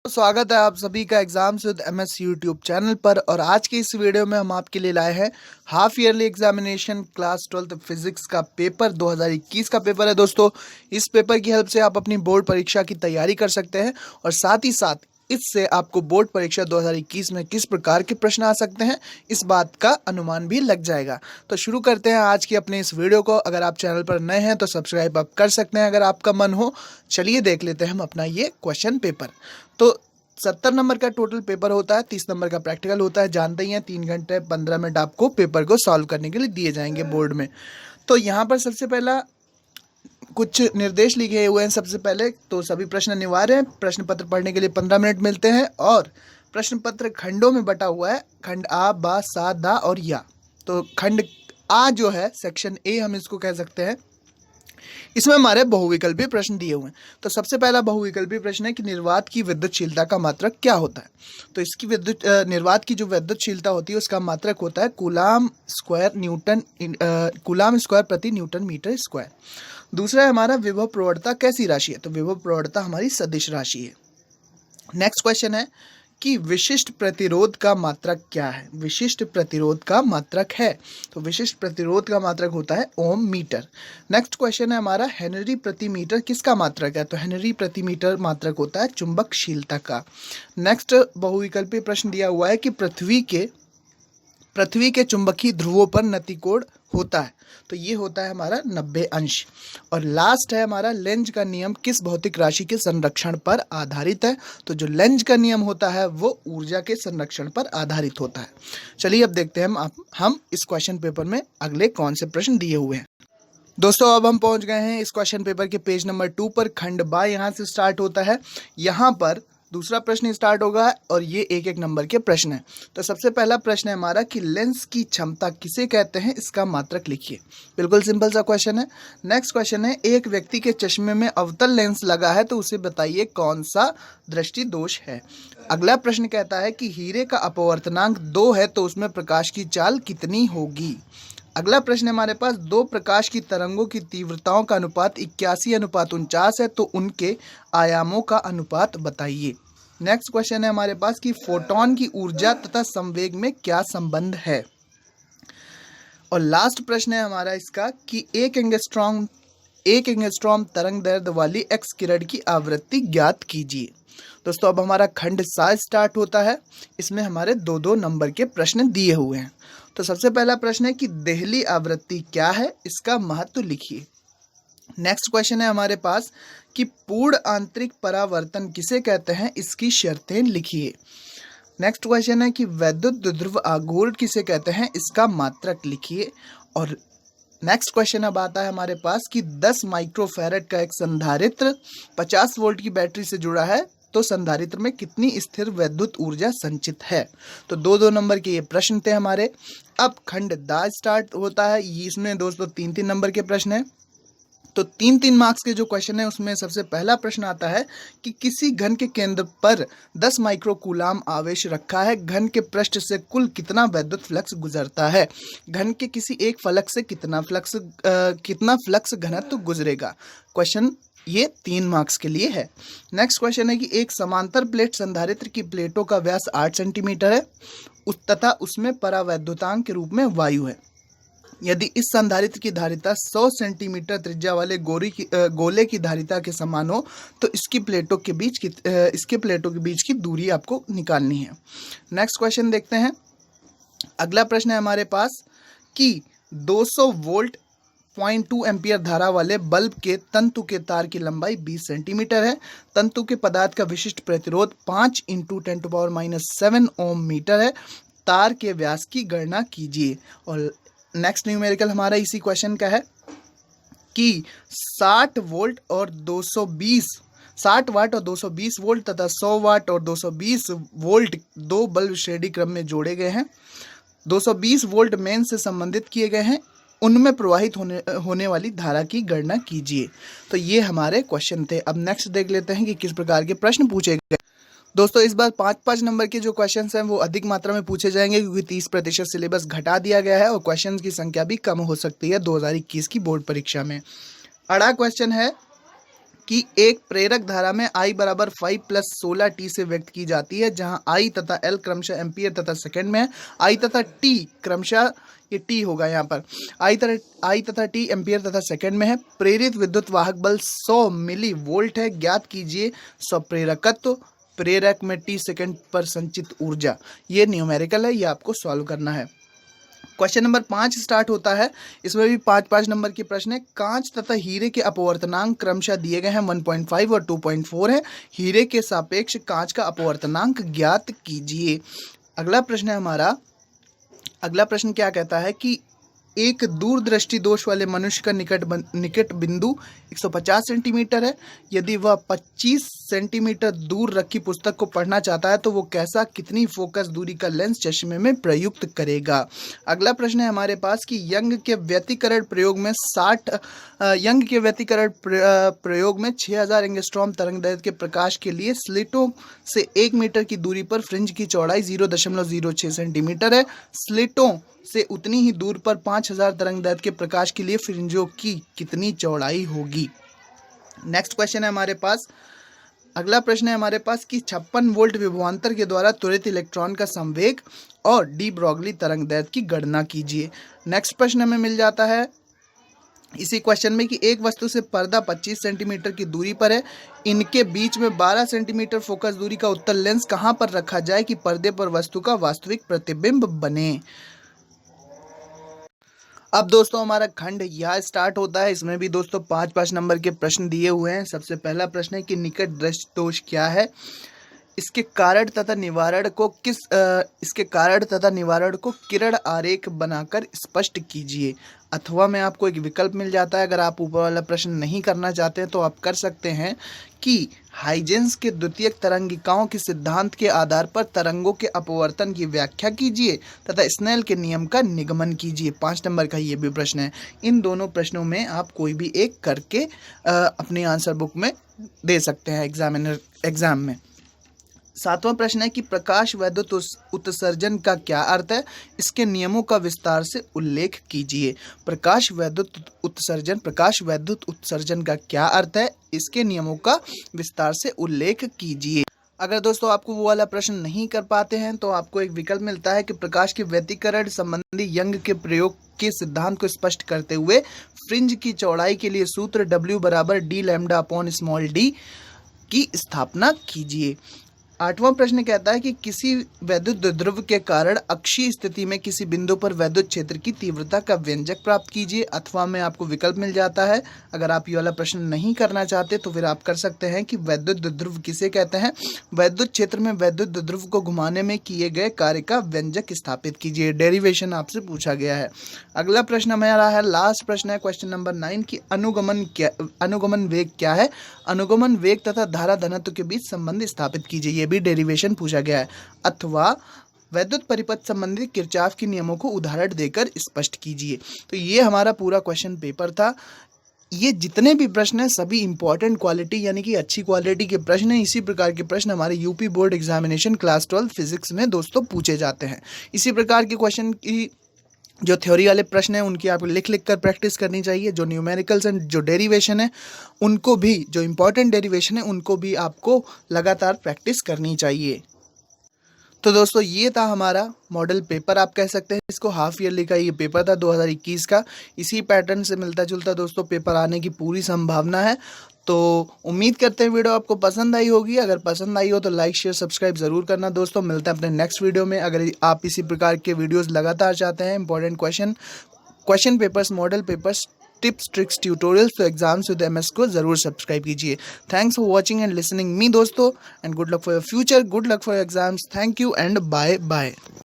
स्वागत है आप सभी का exams with MS YouTube channel पर। और आज के इस वीडियो में हम आपके लिए लाए हैं half yearly examination class 12th physics का पेपर 2021 का पेपर है दोस्तों। इस पेपर की हेल्प से आप अपनी बोर्ड परीक्षा की तैयारी कर सकते हैं और साथ ही साथ इससे आपको बोर्ड परीक्षा 2021 में किस प्रकार के प्रश्न आ सकते हैं इस बात का अनुमान भी लग जाएगा। तो शुरू करते हैं आज की अपने इस वीडियो को। अगर आप चैनल पर नए हैं तो सब्सक्राइब आप कर सकते हैं अगर आपका मन हो। चलिए देख लेते हैं हम अपना ये क्वेश्चन पेपर। तो 70 नंबर का टोटल पेपर होता है, 30 नंबर का प्रैक्टिकल होता है। जानते ही हैं 3 घंटे 15 मिनट आपको पेपर को सॉल्व करने के लिए दिए जाएंगे बोर्ड में। तो यहाँ पर सबसे पहला कुछ निर्देश लिखे हुए हैं। सबसे पहले तो सभी प्रश्न अनिवार्य हैं। प्रश्न पत्र पढ़ने के लिए 15 मिनट मिलते हैं और प्रश्न पत्र खंडों में बटा हुआ है, खंड आ, बा, सा, दा और या। तो खंड आ जो है सेक्शन ए हम इसको कह सकते हैं, इसमें हमारे बहुविकल्पी प्रश्न दिए हुए हैं। तो सबसे पहला बहुविकल्पी प्रश्न है कि निर्वात की विद्युतशीलता का मात्रक क्या होता है। तो इसकी निर्वात की जो विद्युतशीलता होती है उसका मात्रक होता है कूलाम स्क्वायर प्रति न्यूटन मीटर स्क्वायर। दूसरा है हमारा विभव प्रवणता कैसी राशि है। तो विभव प्रवणता हमारी सदिश राशि है। नेक्स्ट क्वेश्चन है कि विशिष्ट प्रतिरोध का मात्रक क्या है। विशिष्ट प्रतिरोध का मात्रक है तो विशिष्ट प्रतिरोध का मात्रक होता है ओम मीटर। नेक्स्ट क्वेश्चन है हमारा हेनरी प्रति मीटर किसका मात्रक है। तो हेनरी प्रति मीटर मात्रक होता है चुंबकशीलता का। नेक्स्ट बहुविकल्पी प्रश्न दिया हुआ है कि पृथ्वी के चुंबकीय ध्रुवों पर नतिकोण होता है। तो ये होता है हमारा 90 अंश। और लास्ट है हमारा लेंज का नियम किस भौतिक राशि के संरक्षण पर आधारित है। तो जो लेंज का नियम होता है वो ऊर्जा के संरक्षण पर आधारित होता है। चलिए अब देखते हैं हम इस क्वेश्चन पेपर में अगले कौन से प्रश्न दिए हुए हैं। दोस्तों अब हम पहुंच गए हैं इस क्वेश्चन पेपर के पेज नंबर 2 पर। खंड बा यहाँ से स्टार्ट होता है। यहाँ पर दूसरा प्रश्न स्टार्ट होगा और ये एक एक नंबर के प्रश्न है। तो सबसे पहला प्रश्न है हमारा कि लेंस की क्षमता किसे कहते हैं, इसका मात्रक लिखिए। बिल्कुल सिंपल सा क्वेश्चन है। नेक्स्ट क्वेश्चन है एक व्यक्ति के चश्मे में अवतल लेंस लगा है तो उसे बताइए कौन सा दृष्टि दोष है। अगला प्रश्न कहता है कि हीरे का अपवर्तनांक 2 है तो उसमें प्रकाश की चाल कितनी होगी। अगला प्रश्न हमारे पास दो प्रकाश की तरंगों की तीव्रताओं का अनुपात 81:49 है तो उनके आयामों का अनुपात बताइए। नेक्स्ट क्वेश्चन है हमारे पास कि फोटोन की ऊर्जा तथा संवेग में क्या संबंध है। और लास्ट प्रश्न है हमारा इसका कि एक एंगस्ट्रॉम तरंग दैर्ध्य वाली एक्स किरण की आवृत्ति ज्ञात कीजिए। दोस्तों अब हमारा खंड 7 स्टार्ट होता है। इसमें हमारे 2-2 नंबर के प्रश्न दिए हुए हैं। तो सबसे पहला प्रश्न है कि देहली आवृत्ति क्या है, इसका महत्व लिखिए। नेक्स्ट क्वेश्चन है हमारे पास कि पूर्ण आंतरिक परावर्तन किसे कहते हैं, इसकी शर्तें लिखिए। नेक्स्ट क्वेश्चन है कि वैद्युत द्विध्रुव आघूर्ण किसे कहते हैं, इसका मात्रक लिखिए। और नेक्स्ट क्वेश्चन अब आता है हमारे पास कि 10 माइक्रोफैरड का एक संधारित्र 50 वोल्ट की बैटरी से जुड़ा है तो संधारित्र में कितनी स्थिर वैद्युत ऊर्जा संचित है। तो 2-2 नंबर के ये प्रश्न थे हमारे। अब खंड दा स्टार्ट होता है। इसमें दोस्तों 3-3 नंबर के प्रश्न है। तो 3-3 मार्क्स के जो क्वेश्चन है उसमें सबसे पहला प्रश्न आता है कि किसी घन के केंद्र पर 10 माइक्रोकूलाम आवेश रखा है, घन के पृष्ठ से कुल कितना वैद्युत फ्लक्स गुजरता है। घन के किसी एक फलक से कितना फ्लक्स घनत्व गुजरेगा। क्वेश्चन ये 3 मार्क्स के लिए है। नेक्स्ट क्वेश्चन है कि एक समांतर प्लेट संधारित्र की प्लेटों का व्यास 8 सेंटीमीटर है तथा उसमें परावैद्युतांक के रूप में वायु है। यदि इस संधारित्र की धारिता 100 सेंटीमीटर त्रिज्या वाले गोले की धारिता के समान हो तो इसके प्लेटों के बीच की दूरी आपको निकालनी है। नेक्स्ट क्वेश्चन देखते हैं। अगला प्रश्न है हमारे पास कि 200 वोल्ट 0.2 एम्पियर धारा वाले बल्ब के तंतु के तार की लंबाई 20 सेंटीमीटर है। तंतु के पदार्थ का विशिष्ट प्रतिरोध 5 × 10⁻⁷ ओम मीटर है। तार के व्यास की गणना कीजिए। और नेक्स्ट न्यूमेरिकल हमारा इसी क्वेश्चन का है कि 60 वाट और 220 वोल्ट तथा 100 वाट और 220 वोल्ट दो बल्ब श्रेणी क्रम में जोड़े गए हैं। 220 वोल्ट मेन से संबंधित किए गए हैं, उनमें प्रवाहित होने वाली धारा की गणना कीजिए। तो ये हमारे क्वेश्चन थे। अब नेक्स्ट देख लेते हैं कि किस प्रकार के प्रश्न पूछे गए। दोस्तों इस बार 5-5 नंबर के जो क्वेश्चंस हैं वो अधिक मात्रा में पूछे जाएंगे क्योंकि 30% सिलेबस घटा दिया गया है और क्वेश्चंस की संख्या भी कम हो सकती है 2021 की बोर्ड परीक्षा में। अगला क्वेश्चन है कि एक प्रेरक धारा में I बराबर 5 + 16 t से व्यक्त की जाती है, जहां I तथा L क्रमशः एम्पियर तथा सेकंड में है। I तथा T क्रमशः, ये T होगा यहाँ पर, I तथा T एम्पियर तथा सेकंड में है। प्रेरित विद्युत वाहक बल 100 मिली वोल्ट है। ज्ञात कीजिए स्वप्रेरकत्व, प्रेरक में T सेकंड पर संचित ऊर्जा। ये न्यूमेरिकल है, ये आपको सॉल्व करना है। क्वेश्चन नंबर 5 स्टार्ट होता है। इसमें भी 5 नंबर के प्रश्न है। कांच तथा हीरे के अपवर्तनांक क्रमशः दिए गए हैं, 1.5 और 2.4 है। हीरे के सापेक्ष कांच का अपवर्तनांक ज्ञात कीजिए। अगला प्रश्न है हमारा, अगला प्रश्न क्या कहता है कि एक दूरदृष्टि दोष वाले मनुष्य का निकट बिंदु 150 सेंटीमीटर है। यदि वह 25 सेंटीमीटर दूर रखी पुस्तक को पढ़ना चाहता है तो वो कैसा, कितनी फोकस दूरी का लेंस चश्मे में प्रयुक्त करेगा। अगला प्रश्न है हमारे पास कि यंग के व्यतिकरण प्रयोग में 6000 एंगस्ट्रॉम तरंगदैर्घ्य के प्रकाश के लिए स्लिटों से 1 मीटर की दूरी पर फ्रिंज की चौड़ाई 0.06 सेंटीमीटर है। स्लिटों से उतनी ही दूर पर 5000 तरंगदैर्घ्य के प्रकाश के लिए फ्रिंजों की कितनी चौड़ाई होगी। नेक्स्ट क्वेश्चन है हमारे पास, अगला प्रश्न है हमारे पास कि 56 वोल्ट विभवांतर के द्वारा त्वरित इलेक्ट्रॉन का संवेग और डी ब्रॉगली तरंगदैर्घ्य की गणना कीजिए। नेक्स्ट प्रश्न हमें मिल जाता है इसी क्वेश्चन में कि एक वस्तु से पर्दा 25 सेंटीमीटर की दूरी पर है। इनके बीच में 12 सेंटीमीटर फोकस दूरी का उत्तल लेंस कहां पर रखा जाए कि पर्दे पर वस्तु का वास्तविक प्रतिबिंब बने। अब दोस्तों हमारा खंड यह स्टार्ट होता है। इसमें भी दोस्तों 5 नंबर के प्रश्न दिए हुए हैं। सबसे पहला प्रश्न है कि निकट दृष्टि दोष क्या है, इसके कारण तथा निवारण को किरण आरेख बनाकर स्पष्ट कीजिए। अथवा में आपको एक विकल्प मिल जाता है। अगर आप ऊपर वाला प्रश्न नहीं करना चाहते हैं तो आप कर सकते हैं कि हाइजेंस के द्वितीयक तरंगिकाओं के सिद्धांत के आधार पर तरंगों के अपवर्तन की व्याख्या कीजिए तथा स्नेल के नियम का निगमन कीजिए। 5 नंबर का ये भी प्रश्न है। इन दोनों प्रश्नों में आप कोई भी एक करके अपनी आंसर बुक में दे सकते हैं एग्जाम में। 7वां प्रश्न है कि प्रकाश वैद्युत उत्सर्जन का क्या अर्थ है, इसके नियमों का विस्तार से उल्लेख कीजिए। प्रकाश वैद्युत उत्सर्जन का क्या अर्थ है, इसके नियमों का विस्तार से उल्लेख कीजिए। अगर दोस्तों आपको वो वाला प्रश्न नहीं कर पाते हैं तो आपको एक विकल्प मिलता है कि प्रकाश के व्यतिकरण संबंधी यंग के प्रयोग के सिद्धांत को स्पष्ट करते हुए फ्रिंज की चौड़ाई के लिए सूत्र W बराबर d λ/d की स्थापना कीजिए। 8वां प्रश्न कहता है कि किसी वैद्युत ध्रुव के कारण अक्षीय स्थिति में किसी बिंदु पर वैद्युत क्षेत्र की तीव्रता का व्यंजक प्राप्त कीजिए। अथवा में आपको विकल्प मिल जाता है। अगर आप ये वाला प्रश्न नहीं करना चाहते तो फिर आप कर सकते हैं कि वैद्युत ध्रुव किसे कहते हैं, वैद्युत क्षेत्र में वैद्युत ध्रुव को घुमाने में किए गए कार्य का व्यंजक स्थापित कीजिए। डेरिवेशन आपसे पूछा गया है। अगला प्रश्न हमारा है, लास्ट प्रश्न है क्वेश्चन नंबर 9 की अनुगमन वेग क्या है। अनुगमन वेग तथा धारा घनत्व के बीच संबंध स्थापित कीजिए। ये भी डेरिवेशन पूछा गया है। अथवा वैद्युत परिपथ संबंधी किरचॉफ के नियमों को उदाहरण देकर स्पष्ट कीजिए। तो ये हमारा पूरा क्वेश्चन पेपर था। ये जितने भी प्रश्न हैं सभी इंपॉर्टेंट क्वालिटी यानी कि अच्छी क्वालिटी के प्रश्न हैं। इसी प्रकार के प्रश्न हमारे UP board examination class 12 physics में दोस्तों पूछे जाते हैं। इसी प्रकार के क्वेश्चन की जो थ्योरी वाले प्रश्न हैं उनकी आपको लिख कर प्रैक्टिस करनी चाहिए। जो न्यूमेरिकल्स एंड जो डेरिवेशन है उनको भी, जो इंपॉर्टेंट डेरिवेशन है उनको भी आपको लगातार प्रैक्टिस करनी चाहिए। तो दोस्तों ये था हमारा मॉडल पेपर, आप कह सकते हैं इसको। हाफ ईयरली का ये पेपर था 2021 का। इसी पैटर्न से मिलता जुलता दोस्तों पेपर आने की पूरी संभावना है। तो उम्मीद करते हैं वीडियो आपको पसंद आई होगी। अगर पसंद आई हो तो लाइक शेयर सब्सक्राइब ज़रूर करना दोस्तों। मिलते हैं अपने नेक्स्ट वीडियो में। अगर आप इसी प्रकार के वीडियोस लगातार चाहते हैं, important question papers, model papers, tips tricks tutorials तो एग्जाम्स विद MS को ज़रूर सब्सक्राइब कीजिए। Thanks for watching and listening me दोस्तों, and good luck for your future, good luck for your exams. Thank you and bye bye.